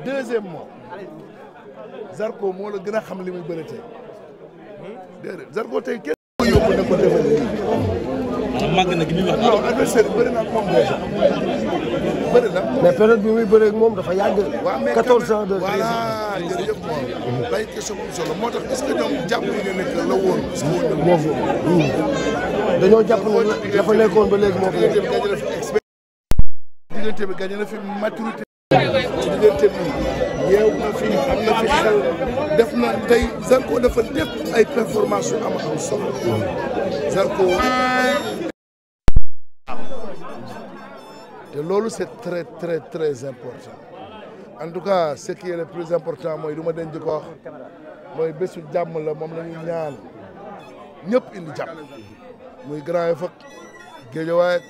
Deuxièmement Zarko moo la gën a xam li muy bëri tey déedéet Zarko tey kenn ko yóbbu ne ko defal màgg na gi muy wax non adversaire bëri na ak moom déjà bëri na mais période bi muy bëri ak moom dafa yàgg 14 ans de voilà jërëjëf moom lay question bu solo moo tax est-ce que ñoom jàpp ñu nekk la woon dañoo jàpp ne dafa nekkoon ba léegi moo fi diggante bi gagné na fi maturité ci diggante bi yeew na fi am na fi xel def na tey Zarko dafa def ay performance yu am solo Zarko te loolu c'est très très très important en tout cas ce qui est le plus important mooy du ma denc ko wax mooy bésu jàmm la moom la ñu ñaan ñëpp indi jàmm muy Grand Yoff ak Guédiawaye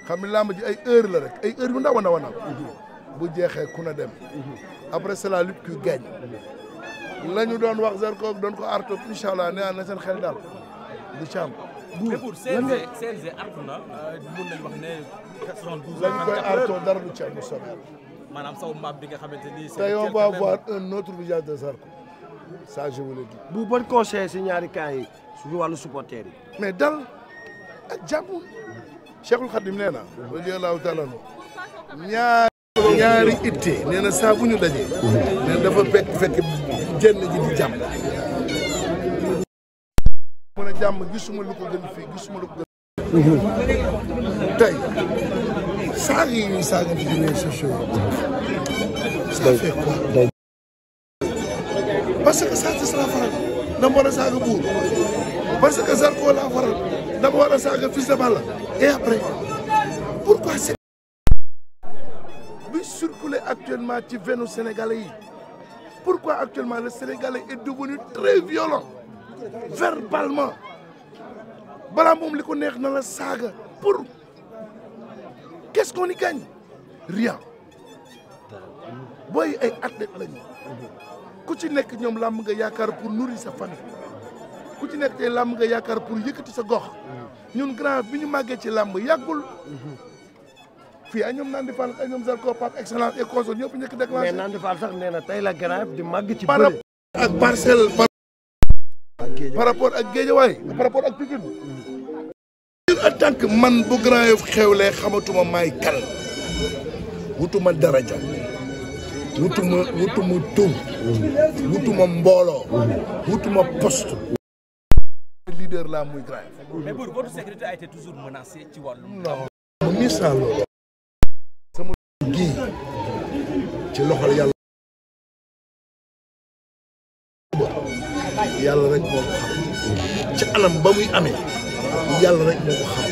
xam ne làmb ji ay heure la rek ay heure yu ndaw a ndaw a ndaw bu jeexee ku na dem après c'est la lutte qui gagne la ñu doon wax Zarko doon ko arto incha allah nee na seen xel daal du càmm. mais pour CNG artu na mun nañu wax ne 92 lañ koy arto dara du càmm bu soobee maanaam saw mbaam bi nga xamante ni. tey on va voir un autre visage de Zarko ça je vous le dis. bu bon conseil si ñaari camp yi suñu wàllu supporter yi. mais dal ak jàmm Cheikhul Khadim nee na radiyallahu taala ñaari itte nee na saa bu ñu dajee nee na dafa fekk jenn ji di jàmm mu ne jàmm gisuma lu ko gën fii gisuma lu ko gën tey saaga yi ñuy saaga ci réseaux sociaux ça fait quoi parce que ça sera faral dama war a saaga buur parce que Zarko laa faral dama war a saaga Fils de Balla et après pourquoi c'est bi circuler actuellement ci venu sénégalais yi pourquoi actuellement le sénégalais est devenu très violent verbalement balaa moom li ko neex na la saaga pour qu'est-ce qu'on y gagne rien booy ay athlètes lañu ku ci nekk ñoom làmb nga yaakaar pour nourrir sa famille ku ci nekk tey làmb nga yaakaar pour yëkkati sa gox ñun grand bi ñu màggee ci làmb yàggul fii ay ñoom Nandi Fall ay ñoom Zarko Pape excellence et consort ñëpp njëkk déclenché. mais Nandi Fall sax nee na tey la Grand Yoff di màgg ci par bëre. rapport ak Parcelles par rapport ak Guédiawaye par rapport ak Pikine en tant que man bu Grand Yoff xewlee xamatuma maay kan wutuma daraja wutuma tur wutuma mbooloo wutuma poste leader la muy Grand Yoff. mais pour votre sécurité a été toujours menacée ci wàllum. non misaal loolu sama gii ci loxol yàlla rek moo ko xam ci anam ba muy amee yàlla rek moo ko xam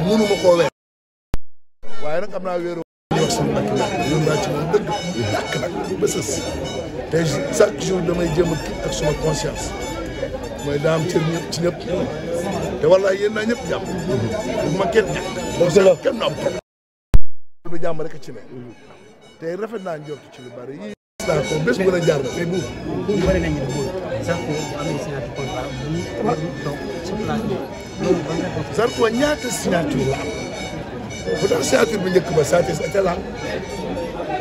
mënuma koo weer waaye nag am naa wéeru ñu wax sama bakki yoon naa ci moom dëgg dàkk nag ba sës te chaque jour damay jéem a kii ak suma conscience mooy daa am cër ñëpp ci ñëpp te wallaay yéen naa ñëpp jàmm bu ma kenn ñàkk kenn na am problème bi jàmm rek ci ne te rafet naa njort ci lu bari yi naa ko bés bu la jaar na mais bu bëri nañu ne Zarko bu amee signature contrat bu donc sur place bi loolu ban réponse Zarko ñaata signature la am bu tax signature bi njëkk ba saa te était là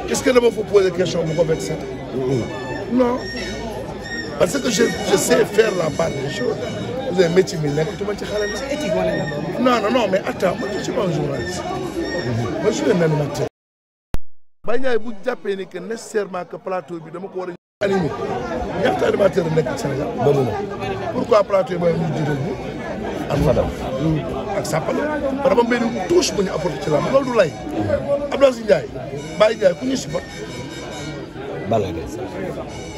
est-ce que dama fa poser question bu ko vexé non parce que je sais faire la part des choses vous avez métier bi nekk tuma ci xale la éthique wala la loolu non mais attends moi je suis pas un journaliste moi je suis un animateur Baye Ndiaye bu jàppee ni que nécessairement que plateau bi dama ko war a animé ñaata animateur a nekk Sénégal bëri na pourquoi plateau yi mooy ñu jiital bu ak Fadam ak Sapal parce que benn touche bu ñu apporté ci lamb loolu du lay Abdoulaye Ndiaye Baye Ndiaye ku ñu support Balla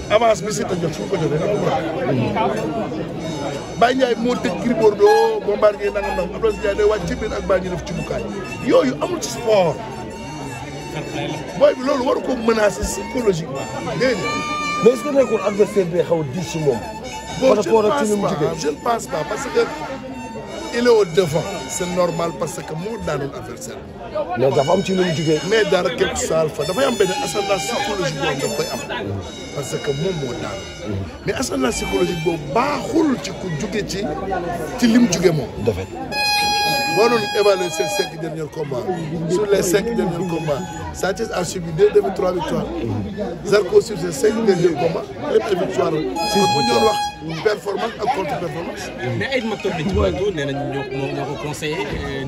avance bi si ta jot su ko jotee nag Baye Ndiaye moo tëj Gris Bordeaux Bombardier nangam Abdoulaye Ndiaye day wàcc ci biir ak Baye ñu def ci bukaay yooyu amul ci sport booy bi loolu waru ko menacer psychologiquement déedéet. mais est-ce que nekkul adversaire bi xaw a diis ci moom. par rapport ak ci ni mu jugee je ne pense pas parce que il est au devant c'est normal parce que moo daanoon adversaire mais dafa am ci ni mu jugee. mais dara quelque soit fa dafay am benn ascendance psychologique boobu daf koy am parce que moom moo daan mais ascendance psychologique boobu baaxul ci ku jugee ci li mu jugee moom. boo doon évaluer ces 5 derniers combats sur les 5 derniers combats Sa Thiès a subi 2 défaites 3 victoires Zarko sur ces 5 derniers combats lépp ay victoire la. kon bu ñu doon wax performance ak contre performance. mais ay mag toog nañ ci plateau nee nañ ñoo ko conseillé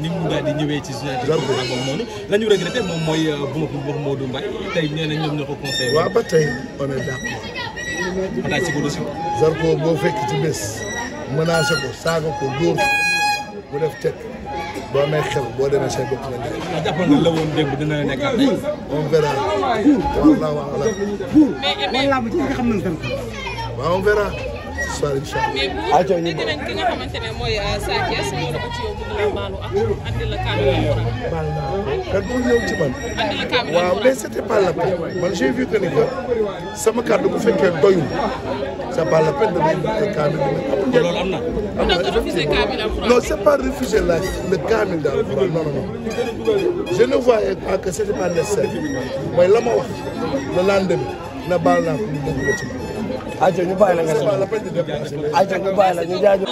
ni mu daal di ñëwee ci Zarko moom noonu la ñu regretté moom mooy bu ma Modou Mbaye tey nee nañ ñoom ñoo ko conseillé. waaw ba tey on est d'accord. attaque psychologique. Zarko boo fekk ci bés menacé ko saaga ko dóor mu def teg boo amee xel boo demee say bopp la nekk. waaw jàppoon nga la woon démb dina nekkaat tey. on verra. mais làmb ci nga xam nañ Zarko. waaw on verra. soir incha allah. mais bu dégg nañ ki nga xamante ne mooy Sa Thiès ñoo la ko ci yow bëgg la baalu ak andi la kaamil alxuraan. baal naa ko kan moo ñëw ci man. andi la kaamil waaw mais c' était pas la peine man j'ai vu que ni que sama kàddu bu fekkee doyul c' est pas la peine damay indi kaamil bi. loolu am na. am na nga refusé kaamil alxuraan. non c' est pas refuser le kaamil d'alxuraan non non non je ne voyais pas que c' était pas nécessaire mooy la ma wax le lendemain na baal naa ko ñu déglu la ci man. ayca ñu bàyyi la nga c'est pas la peine de déplacer. ayca ñu bàyyi la ñu jaajëf.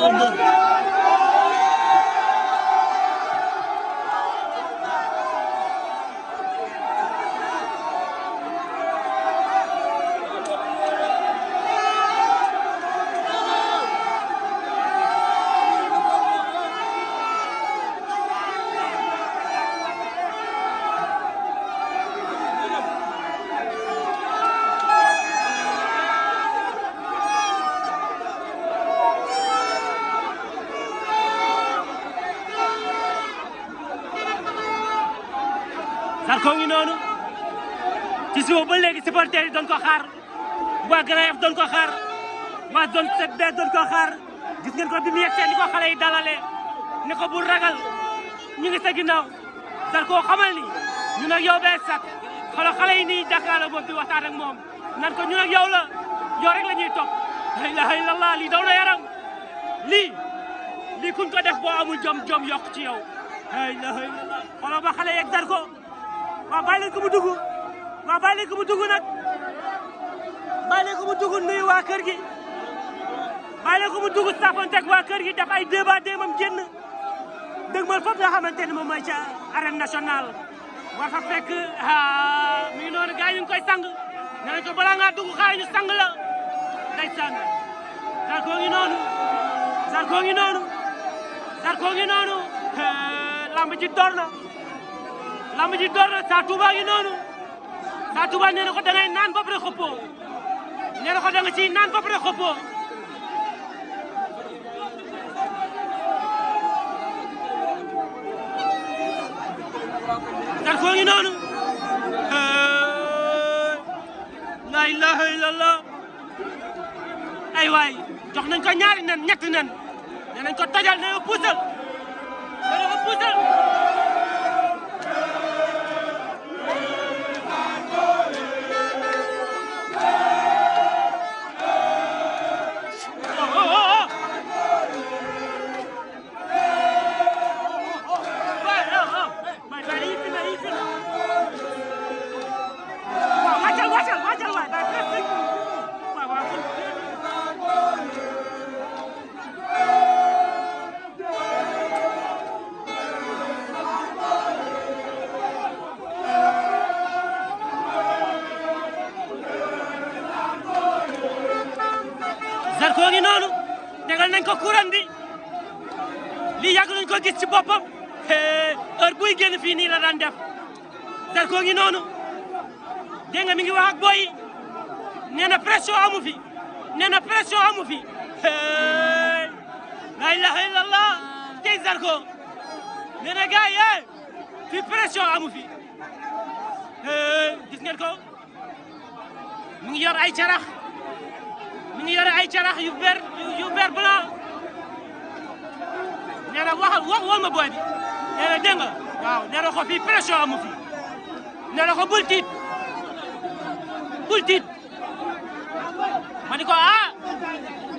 Zarko ngi noonu ci suba ba léegi supporters yi doon ko xaar waa Grand Yoff doon ko xaar waa zone 7B doon ko xaar gis ngeen ko bi mu yegsee ni ko xale yi dalalee ni ko bul ragal ñu ngi sa ginnaaw Zarko xamal ni ñun ak yow bee sax xoolal xale yi nii jàkkaarloo moom di waxtaan ak moom nan ko ñun ak yow la yow rek la ñuy topp la ilaha illallah lii daw na yaram lii kuñ ko def boo amul jom yokk ci yow la ilaha illallah xoolal ba xale yeeg Zarko waaw bàyyi leen ko mu dugg waaw bàyyi leen ko mu dugg nag bàyyi leen ko mu dugg nuyu waa kër gi bàyyi leen ko mu dugg safonteeg waa kër gi def ay débat démam génn dëgg mal foofu nga xamante ne moom mooy ca arène nationale war fa fekk mi ngi noonu gars yi ñu ngi koy sang ne nañ ko balaa ngaa dugg xaar ñu sang la ndeysaan Zarko ngi noonu Zarko ngi noonu Zarko ngi noonu lamb ji door na lamb ji door na Sa Touba ngi noonu Sa Touba nee na ko da ngay naan ba pare xëppoo nee na ko da nga ciy naan ba pare xëppoo Zarko ngi noonu la ilaha illallah ay waay jox nañ ko ñaari nen ñetti nen nee nañ ko tojal nee na puusal nee na ko puusal Zarko ngi noonu tegal nañ ko courant bi lii yàgg nañ ko gis ci boppam heure buy génn fii nii la daan def Zarko ngi noonu dégg nga mi ngi wax ak boy yi nee na pression amu fi nee na pression amu fi la ilaha illallah tey Zarko nee na gars yi fi pression amu fi gis ngeen ko mi ngi yor ay carax mi ngi yore ay carax yu vert blanc nee na wax ma booy bi nee na dégg nga waaw nee na ko fii pression amu fi nee na ko bul tiit ma ni ko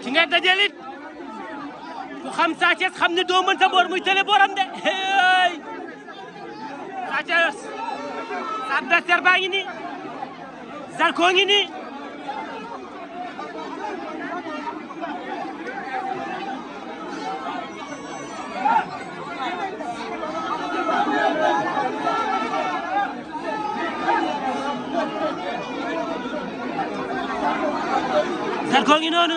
ki ngay dajelit ku xam Sa Thiès xam ne doo mën sa boor muy télé booram de Sa Thiès sa adversaire baa ngi nii Zarko ngi nii Zarko ngi noonu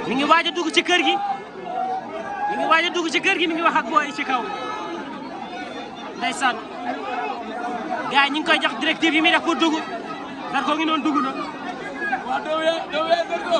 mi ngi waaj a dugg ci kër gi mi ngi waaj a dugg ci kër gi mi ngi wax ak booy ci kaw ndeysaan gars yi ñu ngi koy jox directive yi muy def pour dugg Zarko ngi noonu dugg na waaw doo wee Zarko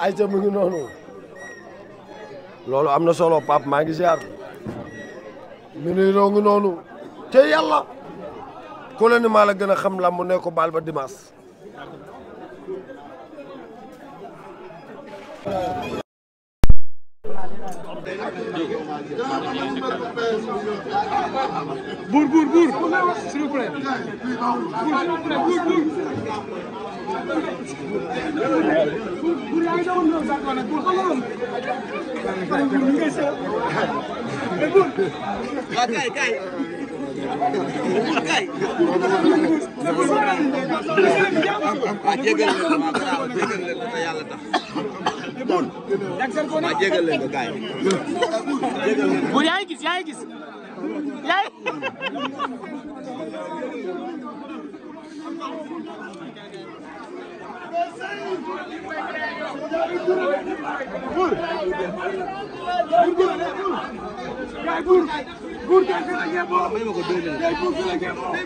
ayca mu ngi noonu loolu am na solo Pape maa ngi ziar mi ngi noonu te yàlla ku la ni maa la gën a xam lamb ne ko baal ba dimanche. Bour, s'il vous plaît. Bour yaa ngi gis Bour buur kay fi la ngemboo tey buur fi la ngemboo tey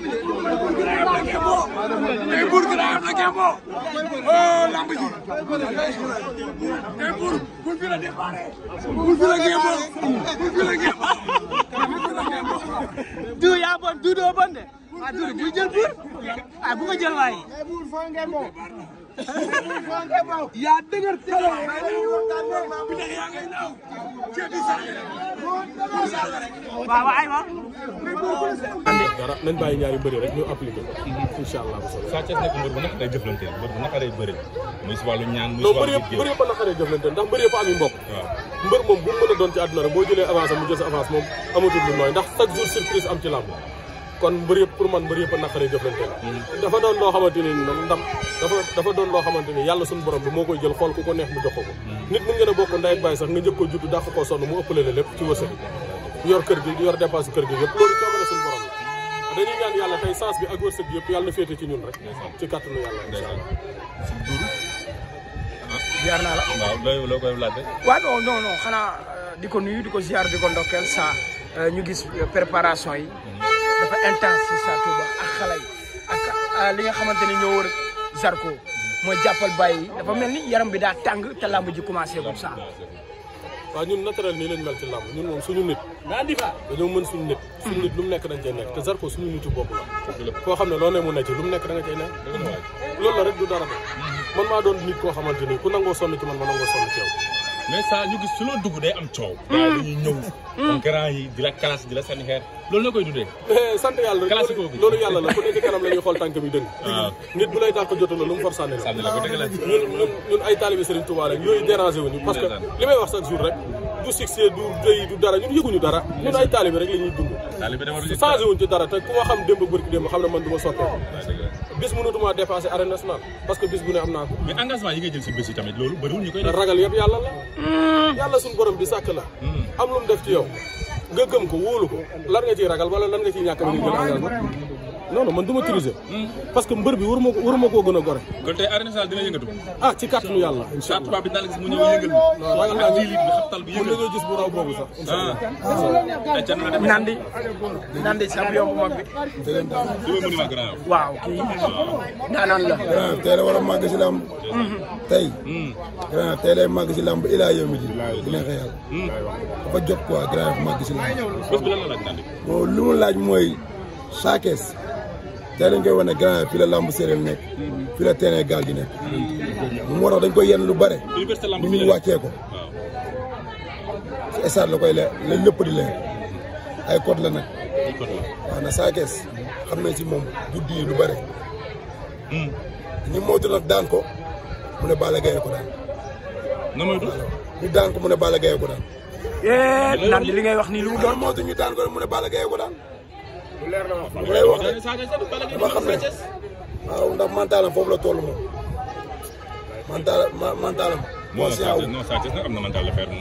buur gi la ngemboo oh lamb ji tey buur fi la déparé buur fi la ngemboo buur fi la ngemboo du yaa bon du doo bon de ah du bu jël buur ah bu ko jël waaye buur fa ngemboo yaa dëgër talo bi tax yaa ngay naaw ceebi sax waaw aywa dara nañ bàyyi ñaari bëri rek ñu appliqué ko incha allah bu soobee Sa Thiès nekk mbër bu naka day jëflante mbër bu naka day bëri muy si wàllu ñaan muy si non wàllu bëri yëpp a naqaree jëflante ndax bëri yëpp am yi mbokk mbër moom bu mu mën a doon ci àdduna rek boo jëlee avance mu jël sa avance moom amatul lu nooy ndax chaque jour surprise am ci làmb kon mbër yëpp pour man mbër yëpp a naqaree jëflante dafa doon loo xamante ni ndam dafa doon loo xamante ni yàlla suñu borom bi moo koy jël xool ku ko neex mu jox ko nit mu ngeen a bokk ndey ak baay sax nga njëkk ko judd dàq koo sonn mu ëppale la lépp ci wërsëg yor kër gi yor dépense kër gi yëpp loolu coobare suñu borom la dañuy ñaan yàlla tey sens bi ak wërsëg bi yëpp yàlla na féete ci ñun rek ci kàttanu yàlla ziar naa la waaw loo koy laaj rek waaw non xanaa di ko nuyu di ko ziar di ko ndokkeel sa ñu gis préparation yi dafa intense ci Sa Touba ak xale yi ak li nga xamante ni ñoo wër Zarko mooy jàppal bàyyi dafa mel ni yaram bi daa tàng te làmb ji commencé bu saa waaw ñun naturel nii lañ mel ci làmb ñun moom suñu nit dañoo mën suñu nit lu mu nekk dañ cay nekk te Zarko suñu nitu bopp la koo xam ne loo ne mu nekk lu mu nekk da nga cay nekk loolu la rek du dara de man maa doon nit koo xamante ni ku nangoo sonn ci man ma nangoo sonn ci yow mais ça ñu gis su loo dugg day am coow gars dañuy ñëw concurrent yi di la classe di la sànni xeer loolu la koy dundee mais sant yàlla loolu yàlla la ku nekk kanam la ñuy xool tànk bi dëng nit bu lay tànk jotal la lu mu for sànni la ko dëgg la ñun ay taalibe Serigne Touba rek yooyu dérangé wuñu parce que li may wax chaque jour rek du succès du rëy du dara ñun yëguñu dara ñun ay taalibe rek la ñuy dund changé wuñ ci dara te ku ma xam démb bërki démb xam ne man du ma sottee bis mënatuma dépassé arène nationale parce que bis bu ne am naa ko mais engagement yi ngay jël si bés yi tamit loolu bëriwul ñu koy def ragal yëpp yàlla la yàlla suñu borom bi sàkk la am lu mu def ci yow nga gëm ko wóolu ko lan nga ciy ragal wala lan nga ciy ñàkk ba jël engagement non non man du ma triser parce que mbër bi waruma koo gën a gore kon tey arène nationale dina yëngatu ah ci kàttanu yàlla incha allah tubaab bi daal gis mu ñëw yëngal ragal naa bi xaptal bi yëngal nga gis bu raw boobu sax incha allah Nandi champion bu mag bi waaw kii daanaan la tey la war a màgg si lamb tey grand tey lay màgg si lamb ilaa yow mi di neexe yàlla dafa jot quoi grand màgg si lamb bés bi lan la laaj Nandi bon lu mu laaj mooy Sa Thiès tey dañ koy wane grand fi la lamb séeréer nekk fi la terrain gaal gi nekk moo tax dañ koy yenn lu bare bu ñu wàccee ko si stade la koy leer la lépp di leer ay code la nag waaw na Sa Thiès xam nañ si moom guddi yi lu bare ñu moytu nag daan ko mu ne Balla Gaye ko daan na moytu ñu daan ko mu ne Balla Gaye ko daan Nandi li ngay wax nii lu mu doon moytu ñu daan ko mu ne Balla Gaye ko daan lu leer na wax lu lay wax dama xam ne waaw ndax mentalam foofu la toll moom mentalam moo si aw non Sa Thiès nag am na mental affaire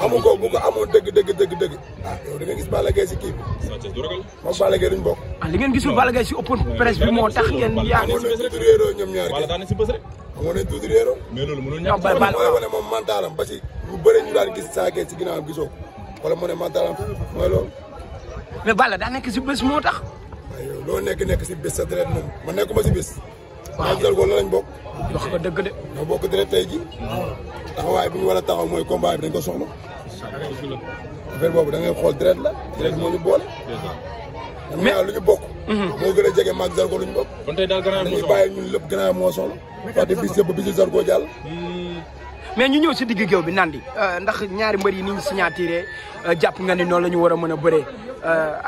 amu ko bu ko amoon dëgg ah yow da nga gis Balla Gaye si kii bi Sa Thiès du ragal moom Balla Gaye duñ bokk li ngeen gisul Balla Gaye si open presse bi moo tax ngeen yaa amoon nañ tuuti réeroo ñoom ñaar wala daan na si bés rek amoon nañ tuuti réeroo mais loolu mënul ñàkk mooy wane moom mentalam ba si ñu bëri ñu daan gis Sa Thiès si ginnaawam gisoo ko wala mu ne mentalam mooy loolu mais Balla daa nekk si bés moo tax waaye yow loo nekk si bés sa deret moom ma nekkuma si bés maa jël ko la lañ bokk wax nga dëgg de ñoo bokk deret tey ji taxawaay bi ñu war a taxaw mooy combat bi dañ ko soxla affaire boobu da ngay xool deret la deret moo ñu boole mais lu ñu bokk moo gën a jege maag Zarko lu ñu bokk kon tey daal grand dañuy bàyyi ñun lépp gannaaw moo soxla fàtte bis yëpp bis Zarko jàll mais ñu ñëw si digg géew bi Nandi ndax ñaari mbër yi ni ñu signature jàpp nga ni noonu la ñu war a mën a bëree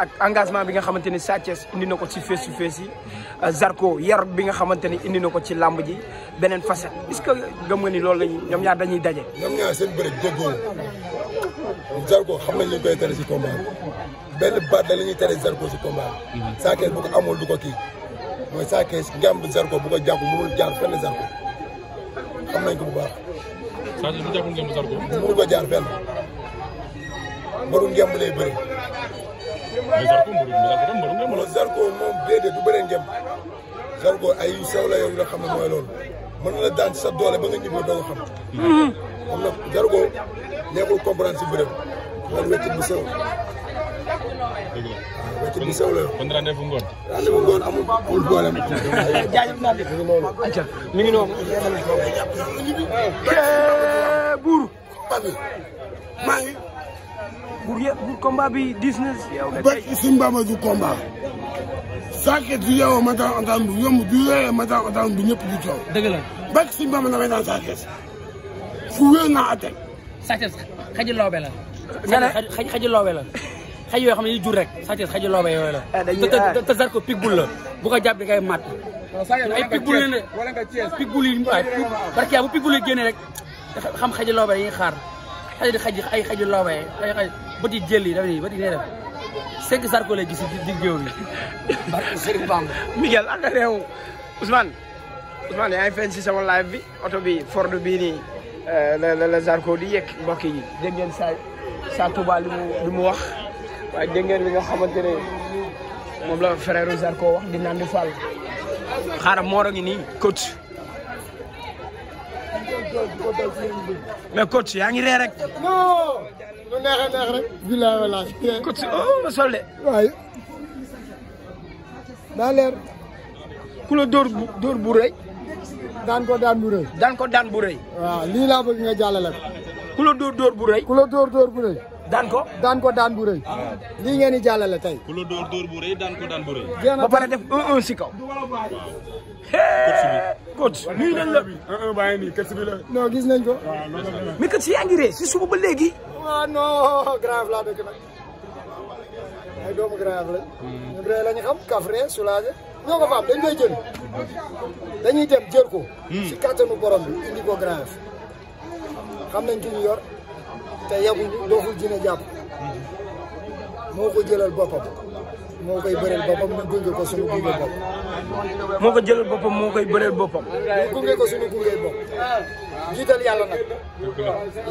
ak engagement bi nga xamante ni Sa Thiès indi na ko ci face to face yi Zarko yar bi nga xamante ni indi na ko ci làmb ji beneen facette est-ce que gëm nga ni loolu lañu ñoom ñaar dañuy daje ñoom ñaar seen bëre déggoo Zarko xam nañ li ñu koy tere si combat bi benn baat la ñuy tere Zarko si combat bi Sa Thiès bu ko amul du ko kii mooy Sa Thiès ngemb Zarko bu ko jàpp mënul jaar fenn Zarko xam nañ ko bu baax Sa Thiès bu jàppul ngeen Zarko mënu ko jaar fenn mbaru ngemb lay bëri mais Zarko moom déedéet du bëree ngemb Zarko ay yu sew la yow nga xam ne mooy loolu mën na la daan sa doole ba nga ñibbi doo ko xam xam na Zarko nekkul comprendre si bërëb man weccit bu sew dëgg la waaw wecc bu sew la kon rendez-vous ngoon. rendez-vous ngoon amul problème. jaajëf naa dégg acca mi ngi noonu buur maa ngi buur yëpp buur combat bi 19 yow de ba si Mbamba du combat Sakess du yow ma tax antaan bu yomb du yooyee ma tax antaan bu ñëpp di coow dëgg la ba si Mbamba damay daan Sakess fu wér naa atte Sakess xaji loobe la xaji loobe la xaj yoo xam ne yi jur rek Sakess xaji loobe yooyu la te Zarko pitbull la bu ko jàpp di ngay mat ay pitbull la ne pitbull yi waay barke bu pitbull yi génne rek xam xaji loobe yi xaar xaji di ay xaji loobe ay bët yi jël yi dafa nii bët yi nee def 5 Zarko lay gis di géew bi barke Serigne Bamba Miguel ànd ak yow Ousmane yaa ngi feeñ si sama live bi oto bi Ford bii nii la Zarko di yegg mbokk yi dégg ngeen sa Touba li mu wax waaye dégg ngeen li nga xamante ne moom la frère Zarko wax di Nandi Fall xaaral moo ngi nii coach mais coach yaa ngi ree rek. non lu neex rek bilaay walaay coach oh ma sol de waaye daa leer ku la dóor bu rëy daan ko daan bu rëy daan ko daan bu rëy waaw lii laa bëgg nga jàllale ko ku la dóor bu rëy ku la dóor bu rëy daan ko daan bu rëy lii ngeen di jàllale tey ku la dóor bu rëy daan ko daan bu rëy. ba pare def 1-1 si kaw coach nuyu nañ la 1-1 baa ngi nii kër bi la non gis nañ ko mais coach yaa ngi ree si suba ba léegi waaw non grave laa dëkk nag ay doomu grave lañ ñun ree lañu xam kafre soulagé ñoo ko faam dañ koy jël dañuy dem jël ko si kattanu borom bi indi ko grave xam nañ ki ñu yor te yabuñu dooful dina jàpp moo ko jëlal boppam moo koy bëreel boppam ñu gunge ko suñu gunge bopp moo ko jëlal boppam moo koy bëreel boppam ñu gunge ko suñu gunge bopp jiital yàlla nag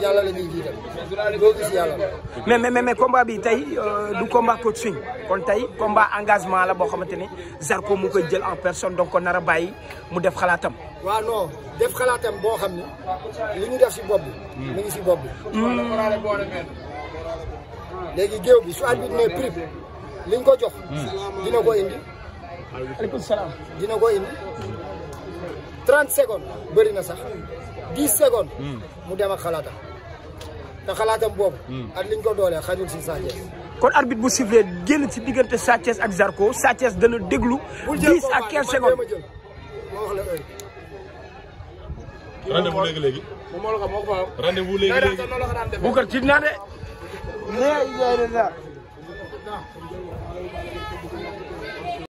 yàlla la ñuy jiital loo gis yàlla mais combat bi tey du combat coaching kon tey combat engagement la boo xamante ni Zarko mu koy jël en personne donc nar a bàyyi mu def xalaatam waaw non def xalaatam boo xam ni li ñu def si bopp bi mi ngi si bopp bi léegi géew bi su arbitre ne prip liñ ko jox dina ko indi aleykum salaam dina ko indi 30 secondes bëri na sax 10 secondes mu dem ak xalaatam te xalaatam boobu ak liñ ko doolee xajul si Sathiès kon arbitre bu sifflé génn ci diggante Sathiès ak Zarko Sathiès dana déglu 10 à 15 secondes ma jël ma wax la heure rendez-vous léegi. rendez-vous léegi. bu ko tiit naa de